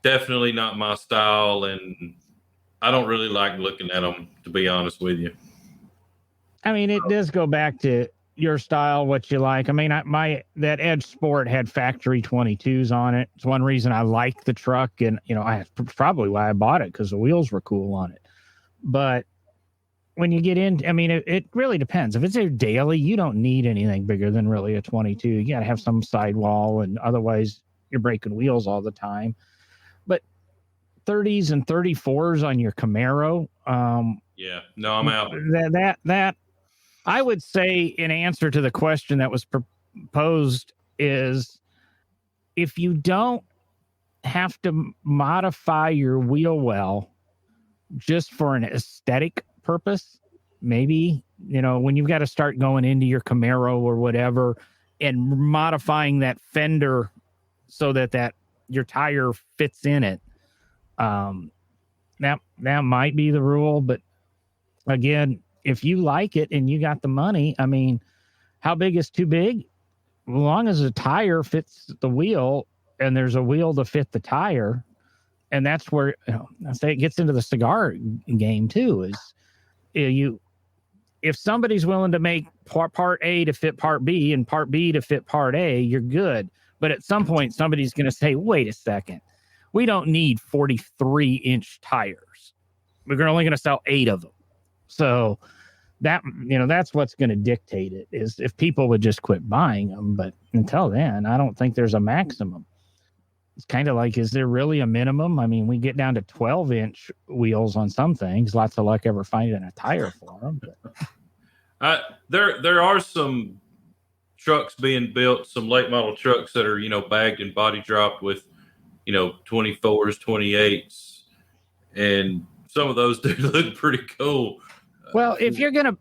definitely not my style, and I don't really like looking at them, to be honest with you. I mean, it does go back to your style, what you like. I mean, that Edge Sport had factory 22s on it. It's one reason I like the truck, and probably why I bought it, because the wheels were cool on it. But when you get in, I mean, it really depends. If it's a daily, you don't need anything bigger than really a 22. You got to have some sidewall, and otherwise you're breaking wheels all the time. But 30s and 34s on your Camaro. Yeah, no, I'm out. That I would say, in answer to the question that was proposed, is if you don't have to modify your wheel well just for an aesthetic purpose, maybe, when you've got to start going into your Camaro or whatever and modifying that fender so that your tire fits in it, that might be the rule. But again, if you like it and you got the money, I mean, how big is too big? As long as a tire fits the wheel and there's a wheel to fit the tire. And that's where I say it gets into the cigar game too, is if somebody's willing to make part A to fit part B and part B to fit part A, you're good. But at some point, somebody's going to say, wait a second, we don't need 43-inch tires. We're only going to sell 8 of them. So that's what's going to dictate it, is if people would just quit buying them. But until then, I don't think there's a maximum. It's kind of like, is there really a minimum? I mean, we get down to 12-inch wheels on some things. Lots of luck ever finding a tire for them. But. There are some trucks being built, some late model trucks that are, bagged and body dropped with, 24s, 28s. And some of those do look pretty cool. Well, if you're going to,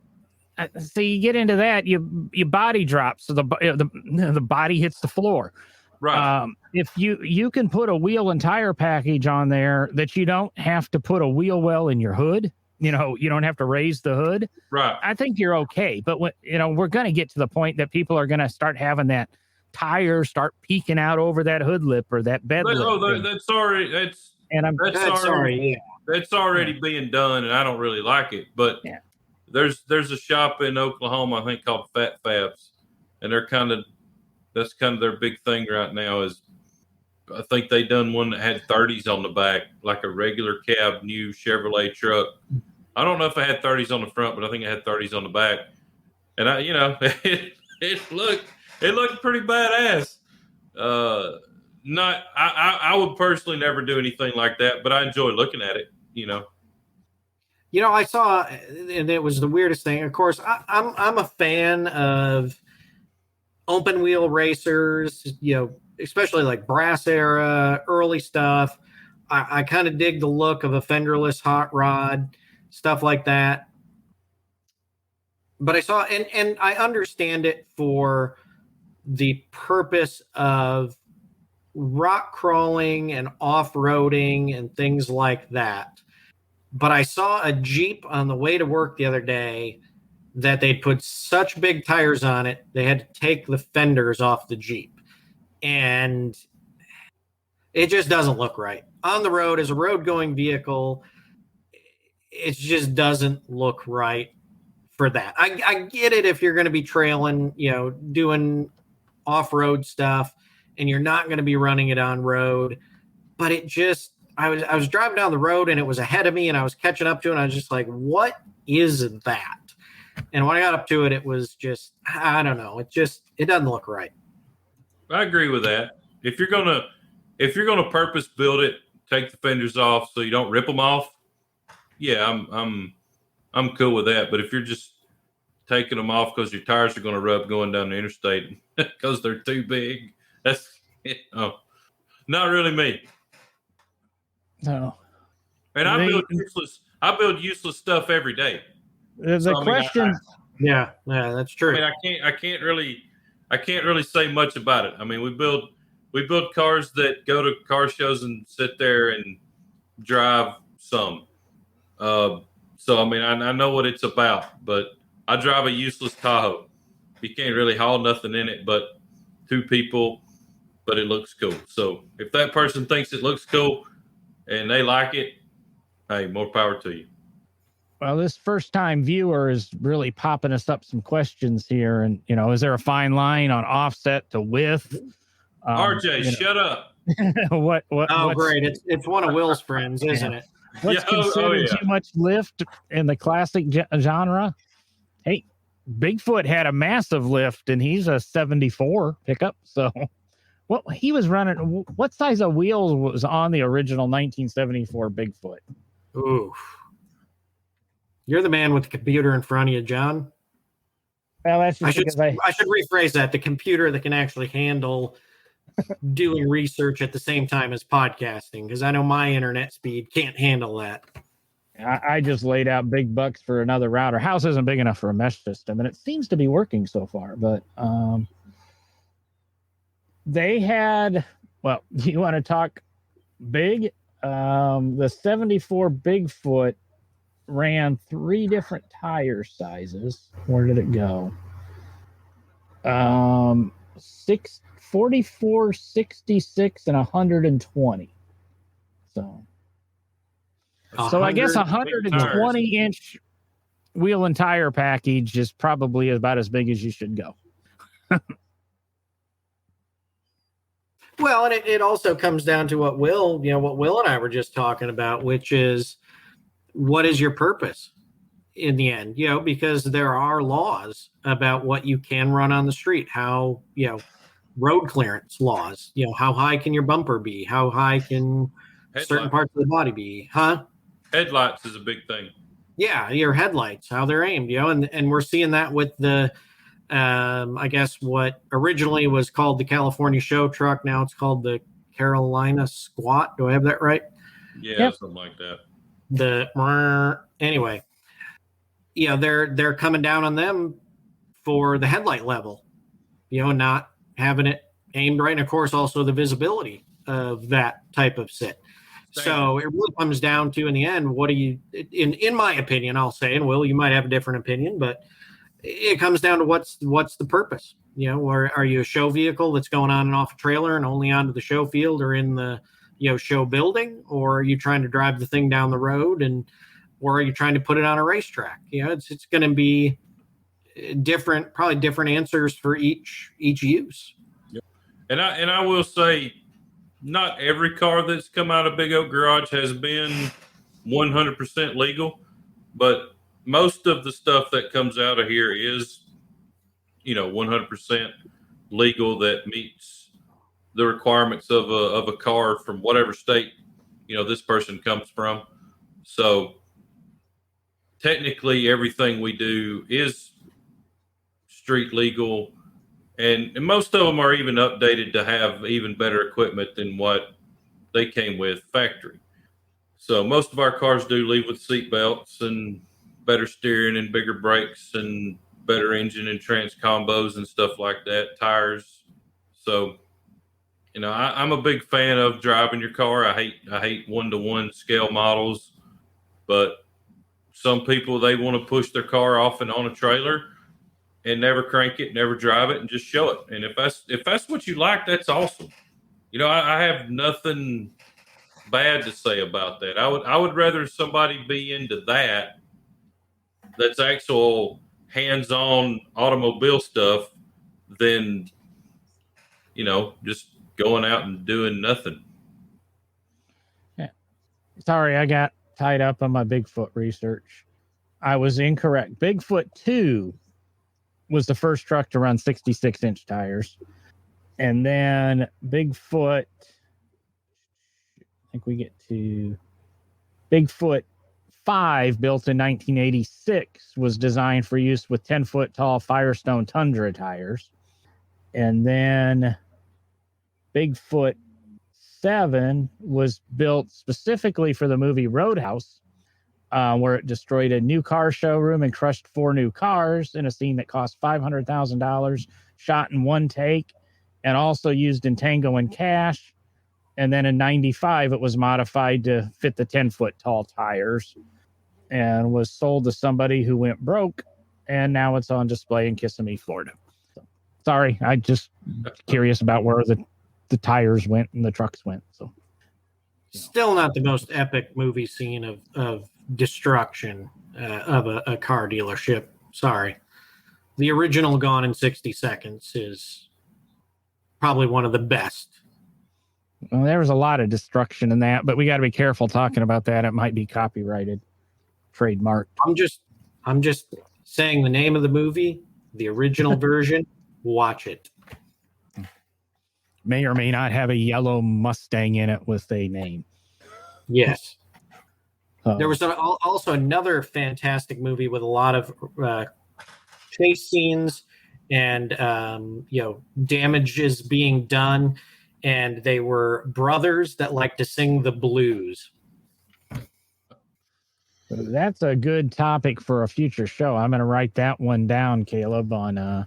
so you get into that, you body drop, so the body hits the floor. Right. If you can put a wheel and tire package on there that you don't have to put a wheel well in your hood, you don't have to raise the hood. Right. I think you're okay. But we're going to get to the point that people are going to start having that tire start peeking out over that hood lip or that bed lip. Oh, that's already that's already being done, and I don't really like it. But there's a shop in Oklahoma, I think, called Fat Fabs, and that's kind of their big thing right now. Is I think they done one that had 30s on the back, like a regular cab new Chevrolet truck. I don't know if I had 30s on the front, but I think I had 30s on the back. And it looked pretty badass. I would personally never do anything like that, but I enjoy looking at it. I saw, and it was the weirdest thing. Of course, I'm a fan of open wheel racers, especially like brass era, early stuff. I kind of dig the look of a fenderless hot rod, stuff like that. But I saw, and I understand it for the purpose of rock crawling and off-roading and things like that. But I saw a Jeep on the way to work the other day that they'd put such big tires on it, they had to take the fenders off the Jeep. And It just doesn't look right on the road as a road going vehicle. It just doesn't look right for that. I get it if you're going to be trailing, doing off-road stuff, and you're not going to be running it on road. But it just, I was driving down the road and it was ahead of me, and I was catching up to it, and I was just like, what is that? And when I got up to it, it was just, I don't know. It doesn't look right. I agree with that. If you're gonna purpose build it, take the fenders off so you don't rip them off. Yeah, I'm cool with that. But if you're just taking them off because your tires are going to rub going down the interstate because they're too big, that's not really me. No. And I build useless stuff every day. The question. Yeah, that's true. I mean, I can't really say much about it. I mean, we build cars that go to car shows and sit there and drive some. So I mean, I know what it's about, but I drive a useless Tahoe. You can't really haul nothing in it but two people, but it looks cool. So if that person thinks it looks cool and they like it, hey, more power to you. Well, this first-time viewer is really popping us up some questions here. And, is there a fine line on offset to width? RJ, shut up. What? Oh, great. It's one of Will's friends, isn't it? What's considered too much lift in the classic genre? Hey, Bigfoot had a massive lift, and he's a 74 pickup. So, he was running. What size of wheels was on the original 1974 Bigfoot? Ooh. You're the man with the computer in front of you, John. Well, that's just I should rephrase that. The computer that can actually handle doing research at the same time as podcasting, because I know my internet speed can't handle that. I just laid out big bucks for another router. House isn't big enough for a mesh system, and it seems to be working so far. But they had, well, you want to talk big? The 74 Bigfoot ran 3 different tire sizes. Where did it go? 44, 66, and 120. So I guess 120-inch wheel and tire package is probably about as big as you should go. Well, and it also comes down to what Will and I were just talking about, which is, what is your purpose in the end? Because there are laws about what you can run on the street, how, road clearance laws, how high can your bumper be? How high can certain parts of the body be? Huh? Headlights is a big thing. Yeah, your headlights, how they're aimed, and we're seeing that with the, I guess what originally was called the California show truck. Now it's called the Carolina Squat. Do I have that right? Yeah, yep. Something like that. Anyway, they're coming down on them for the headlight level, not having it aimed right. And of course, also the visibility of that type of sit. So it really comes down to, in the end, what do you, in my opinion, I'll say, and Will, you might have a different opinion, but it comes down to what's the purpose, or are you a show vehicle that's going on and off a trailer and only onto the show field or in the, show building, or are you trying to drive the thing down the road, or are you trying to put it on a racetrack? It's going to be probably different answers for each use. Yep. And I will say, not every car that's come out of Big Oak Garage has been 100% legal, but most of the stuff that comes out of here is, 100% legal, that meets the requirements of a car from whatever state, this person comes from. So technically everything we do is street legal, and most of them are even updated to have even better equipment than what they came with factory. So most of our cars do leave with seat belts and better steering and bigger brakes and better engine and trans combos and stuff like that, tires. So I'm a big fan of driving your car. I hate one-to-one scale models, but some people, they want to push their car off and on a trailer and never crank it, never drive it, and just show it. And if that's what you like, that's awesome. I have nothing bad to say about that. I would rather somebody be into that's actual hands-on automobile stuff than just going out and doing nothing. Yeah. Sorry, I got tied up on my Bigfoot research. I was incorrect. Bigfoot 2 was the first truck to run 66-inch tires. And then Bigfoot, I think we get to Bigfoot 5, built in 1986, was designed for use with 10-foot tall Firestone Tundra tires. And then Bigfoot 7 was built specifically for the movie Roadhouse, where it destroyed a new car showroom and crushed 4 new cars in a scene that cost $500,000, shot in one take, and also used in Tango and Cash. And then in 95, it was modified to fit the 10-foot tall tires and was sold to somebody who went broke. And now it's on display in Kissimmee, Florida. So, sorry, I just curious about where the tires went and the trucks went. So, still not the most epic movie scene of destruction of a car dealership. Sorry. The original Gone in 60 Seconds is probably one of the best. Well, there was a lot of destruction in that, but we got to be careful talking about that. It might be copyrighted, trademarked. I'm just saying the name of the movie, the original version. Watch it. May or may not have a yellow Mustang in it with a name. Yes. There was also another fantastic movie with a lot of chase scenes and damages being done, and they were brothers that like to sing the blues. That's a good topic for a future show. I'm going to write that one down, Caleb, on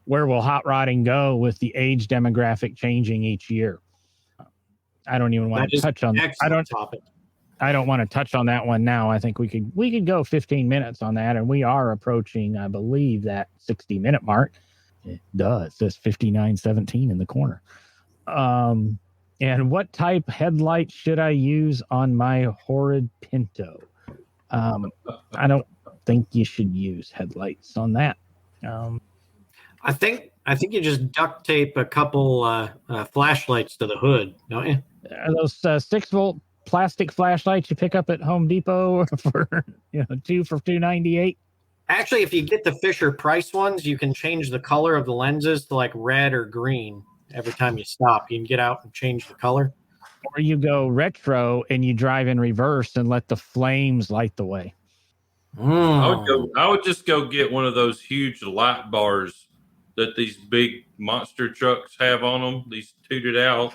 where will hot rodding go with the age demographic changing each year. I don't even want to touch on that. I don't want to touch on that one now. I think we could go 15 minutes on that, and we are approaching, I believe, that 60-minute mark. It does. It says 59:17 in the corner. And what type headlight should I use on my horrid Pinto? I don't think you should use headlights on that. I think you just duct tape a couple flashlights to the hood, don't you? Are those 6-volt plastic flashlights you pick up at Home Depot for 2 for $2.98? Actually, if you get the Fisher Price ones, you can change the color of the lenses to like red or green every time you stop. You can get out and change the color. Or you go retro and you drive in reverse and let the flames light the way. I would just go get one of those huge light bars that these big monster trucks have on them, these tooted out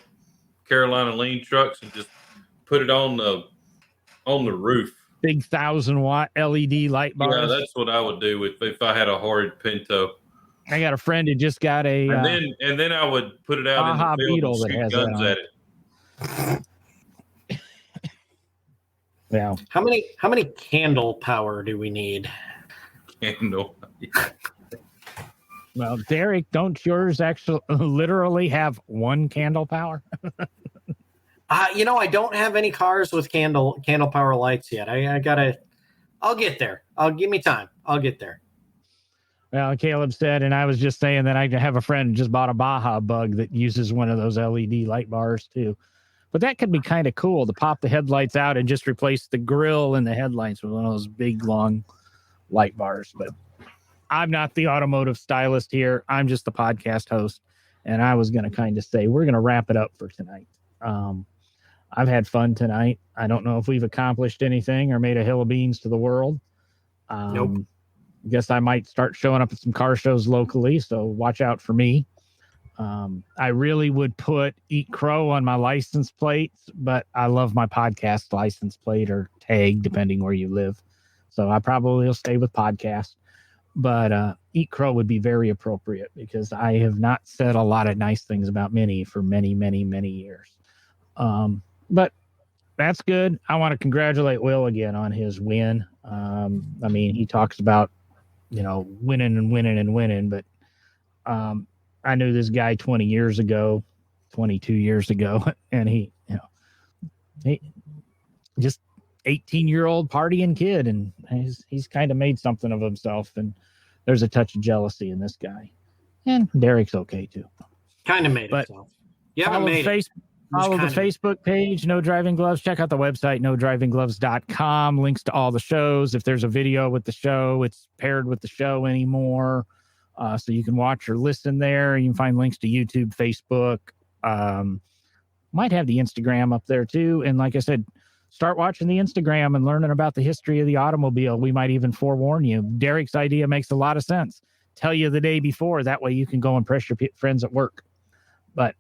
Carolina lean trucks, and just put it on the roof. Big 1,000-watt LED light bars. Yeah, that's what I would do if I had a horrid Pinto. I got a friend who just got a and then I would put it out in the field and shoot guns at it. Yeah. How many candle power do we need? Candle. Well, Derek, don't yours actually literally have one candle power? I don't have any cars with candle power lights yet. I'll get there. Give me time. I'll get there. Well, Caleb said, and I was just saying that I have a friend who just bought a Baja Bug that uses one of those LED light bars too. But that could be kind of cool to pop the headlights out and just replace the grill and the headlights with one of those big, long light bars. But I'm not the automotive stylist here. I'm just the podcast host. And I was going to kind of say, we're going to wrap it up for tonight. I've had fun tonight. I don't know if we've accomplished anything or made a hill of beans to the world. Nope. Guess I might start showing up at some car shows locally, so watch out for me. I really would put Eat Crow on my license plates, but I love my podcast license plate or tag, depending where you live. So I probably will stay with podcast. But Eat Crow would be very appropriate because I have not said a lot of nice things about Minnie for many, many, many years. But that's good. I want to congratulate Will again on his win. He talks about, winning and winning and winning, but I knew this guy 20 years ago 22 years ago, and he just 18-year-old partying kid, and he's kind of made something of himself, and there's a touch of jealousy in this guy. And Derek's okay too. Kind of made But it. You haven't made it. Follow the Facebook page, No Driving Gloves. Check out the website, nodrivinggloves.com. Links to all the shows. If there's a video with the show, it's paired with the show anymore. So you can watch or listen there. You can find links to YouTube, Facebook. Might have the Instagram up there too. And like I said, start watching the Instagram and learning about the history of the automobile. We might even forewarn you. Derek's idea makes a lot of sense. Tell you the day before. That way you can go impress your friends at work. But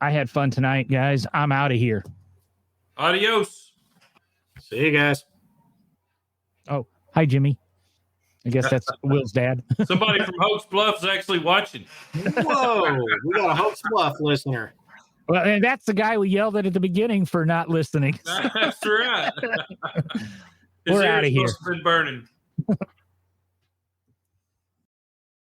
I had fun tonight, guys. I'm out of here. Adios. See you guys. Oh, hi, Jimmy. I guess that's Will's dad. Somebody from Hoax Bluff is actually watching. Whoa, we got a Hoax Bluff listener. Well, and that's the guy we yelled at the beginning for not listening. That's right. We're out of here. Been burning.